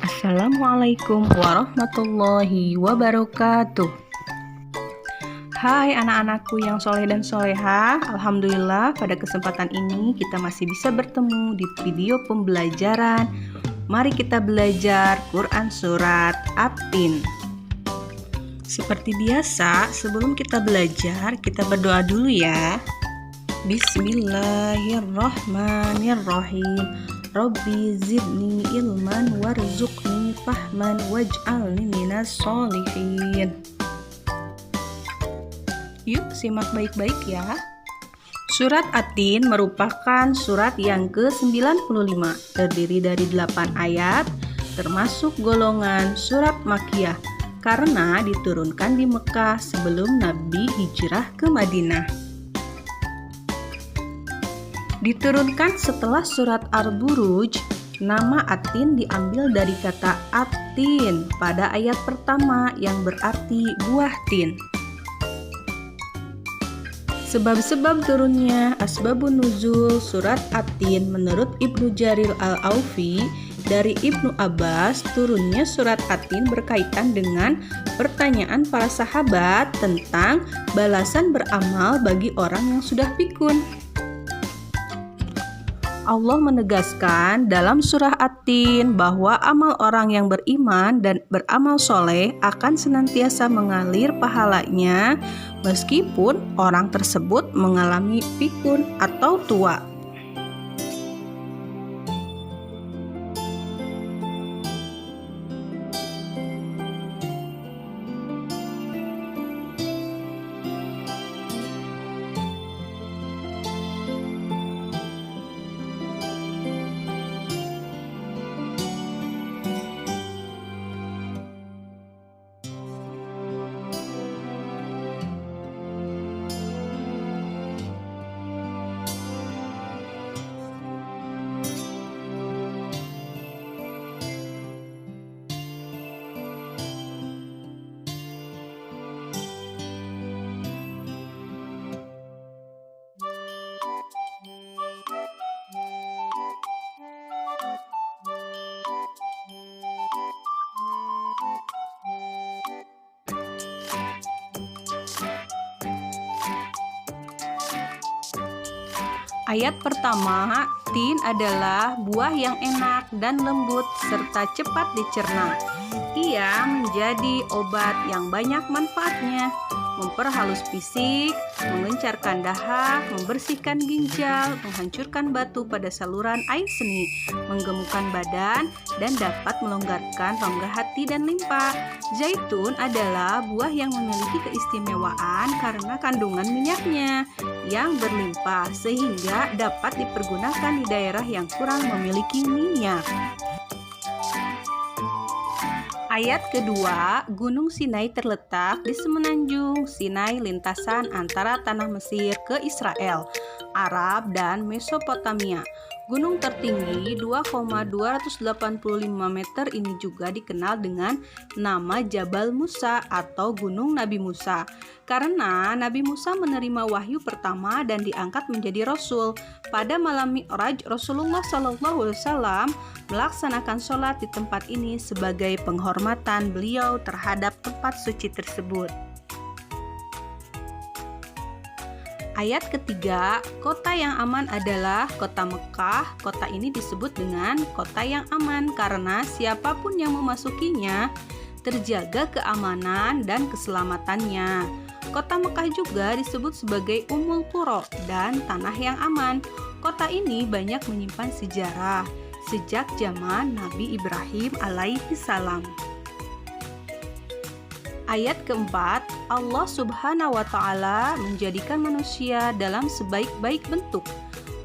Assalamualaikum warahmatullahi wabarakatuh. Hai anak-anakku yang soleh dan soleha, alhamdulillah pada kesempatan ini kita masih bisa bertemu di video pembelajaran. Mari kita belajar Quran Surat At-Tin. Seperti biasa, sebelum kita belajar, kita berdoa dulu ya. Bismillahirrahmanirrahim. Rabbi zidni ilman warzuqni fahman waj'alni minas sholihin. Yuk simak baik-baik ya. Surat At-Tin merupakan surat yang ke-95, terdiri dari 8 ayat, termasuk golongan surat Makkiyah, karena diturunkan di Mekah sebelum Nabi hijrah ke Madinah. Diturunkan setelah surat Al-Buruj, nama At-Tin diambil dari kata At-Tin pada ayat pertama yang berarti buah tin. Sebab-sebab turunnya asbabun nuzul surat At-Tin menurut Ibnu Jarir Al-Aufi dari Ibnu Abbas, turunnya surat At-Tin berkaitan dengan pertanyaan para sahabat tentang balasan beramal bagi orang yang sudah pikun. Allah menegaskan dalam surah At-Tin bahwa amal orang yang beriman dan beramal soleh akan senantiasa mengalir pahalanya meskipun orang tersebut mengalami pikun atau tua. Ayat pertama, tin adalah buah yang enak dan lembut serta cepat dicerna. Ia menjadi obat yang banyak manfaatnya, memperhalus fisik, mengencarkan dahak, membersihkan ginjal, menghancurkan batu pada saluran air seni, menggemukkan badan, dan dapat melonggarkan rongga hati dan limpa. Zaitun adalah buah yang memiliki keistimewaan karena kandungan minyaknya yang berlimpah sehingga dapat dipergunakan di daerah yang kurang memiliki minyak. Ayat kedua, Gunung Sinai terletak di semenanjung Sinai lintasan antara tanah Mesir ke Israel, Arab, dan Mesopotamia. Gunung tertinggi 2,285 meter ini juga dikenal dengan nama Jabal Musa atau Gunung Nabi Musa, karena Nabi Musa menerima wahyu pertama dan diangkat menjadi Rasul. Pada malam Mi'raj, Rasulullah SAW melaksanakan sholat di tempat ini sebagai penghormatan beliau terhadap tempat suci tersebut. Ayat ketiga, kota yang aman adalah kota Mekah. Kota ini disebut dengan kota yang aman karena siapapun yang memasukinya terjaga keamanan dan keselamatannya. Kota Mekah juga disebut sebagai Ummul Qura dan tanah yang aman. Kota ini banyak menyimpan sejarah sejak zaman Nabi Ibrahim alaihi salam. Ayat keempat, Allah Subhanahu wa Ta'ala menjadikan manusia dalam sebaik-baik bentuk.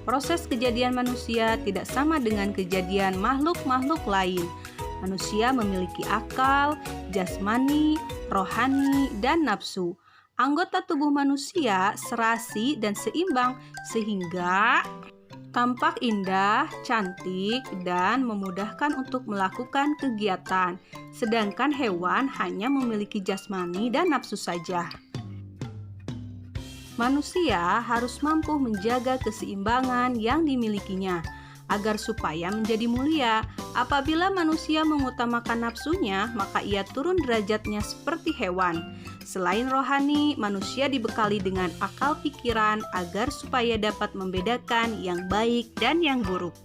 Proses kejadian manusia tidak sama dengan kejadian makhluk-makhluk lain. Manusia memiliki akal, jasmani, rohani, dan nafsu. Anggota tubuh manusia serasi dan seimbang sehingga tampak indah, cantik, dan memudahkan untuk melakukan kegiatan. Sedangkan hewan hanya memiliki jasmani dan nafsu saja. Manusia harus mampu menjaga keseimbangan yang dimilikinya agar supaya menjadi mulia. Apabila manusia mengutamakan nafsunya, maka ia turun derajatnya seperti hewan. Selain rohani, manusia dibekali dengan akal pikiran agar supaya dapat membedakan yang baik dan yang buruk.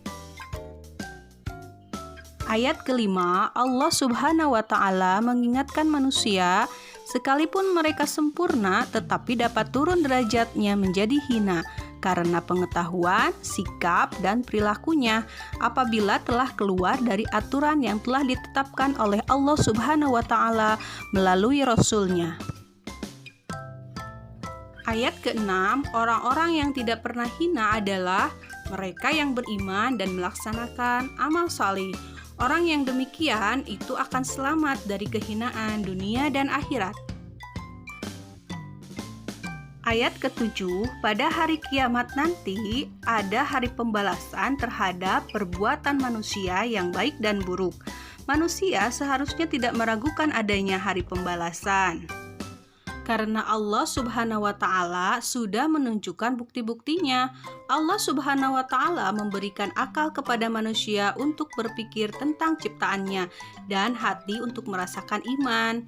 Ayat kelima, Allah Subhanahu wa Ta'ala mengingatkan manusia, sekalipun mereka sempurna, tetapi dapat turun derajatnya menjadi hina karena pengetahuan, sikap, dan perilakunya apabila telah keluar dari aturan yang telah ditetapkan oleh Allah Subhanahu wa Ta'ala melalui Rasul-Nya. Ayat ke-6, orang-orang yang tidak pernah hina adalah mereka yang beriman dan melaksanakan amal salih. Orang yang demikian itu akan selamat dari kehinaan dunia dan akhirat. Ayat ke-7, pada hari kiamat nanti ada hari pembalasan terhadap perbuatan manusia yang baik dan buruk. Manusia seharusnya tidak meragukan adanya hari pembalasan, karena Allah Subhanahu wa Ta'ala sudah menunjukkan bukti-buktinya. Allah Subhanahu wa Ta'ala memberikan akal kepada manusia untuk berpikir tentang ciptaannya dan hati untuk merasakan iman.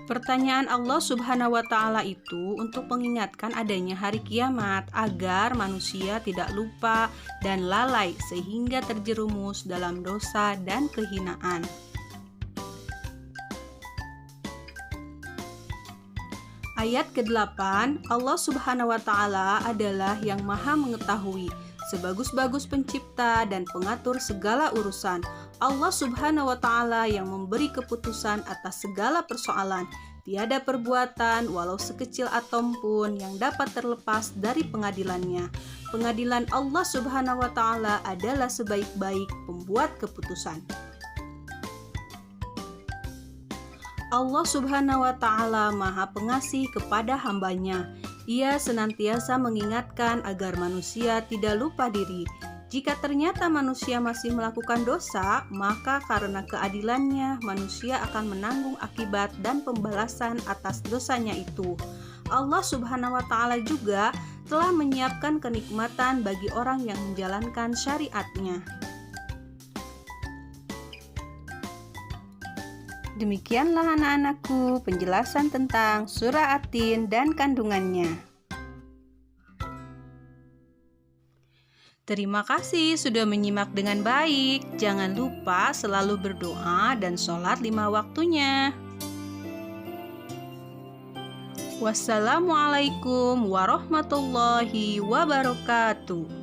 Pertanyaan Allah Subhanahu wa Ta'ala itu untuk mengingatkan adanya hari kiamat agar manusia tidak lupa dan lalai sehingga terjerumus dalam dosa dan kehinaan. Ayat ke-8, Allah Subhanahu wa Ta'ala adalah yang maha mengetahui, sebagus-bagus pencipta dan pengatur segala urusan. Allah Subhanahu wa Ta'ala yang memberi keputusan atas segala persoalan. Tiada perbuatan walau sekecil atom pun yang dapat terlepas dari pengadilannya. Pengadilan Allah Subhanahu wa Ta'ala adalah sebaik-baik pembuat keputusan. Allah Subhanahu wa Ta'ala Maha Pengasih kepada hambanya. Ia senantiasa mengingatkan agar manusia tidak lupa diri. Jika ternyata manusia masih melakukan dosa, maka karena keadilannya manusia akan menanggung akibat dan pembalasan atas dosanya itu. Allah Subhanahu wa Ta'ala juga telah menyiapkan kenikmatan bagi orang yang menjalankan syariat-Nya. Demikianlah anak-anakku penjelasan tentang surah At-Tin dan kandungannya. Terima kasih sudah menyimak dengan baik. Jangan lupa selalu berdoa dan sholat 5 waktunya. Wassalamualaikum warahmatullahi wabarakatuh.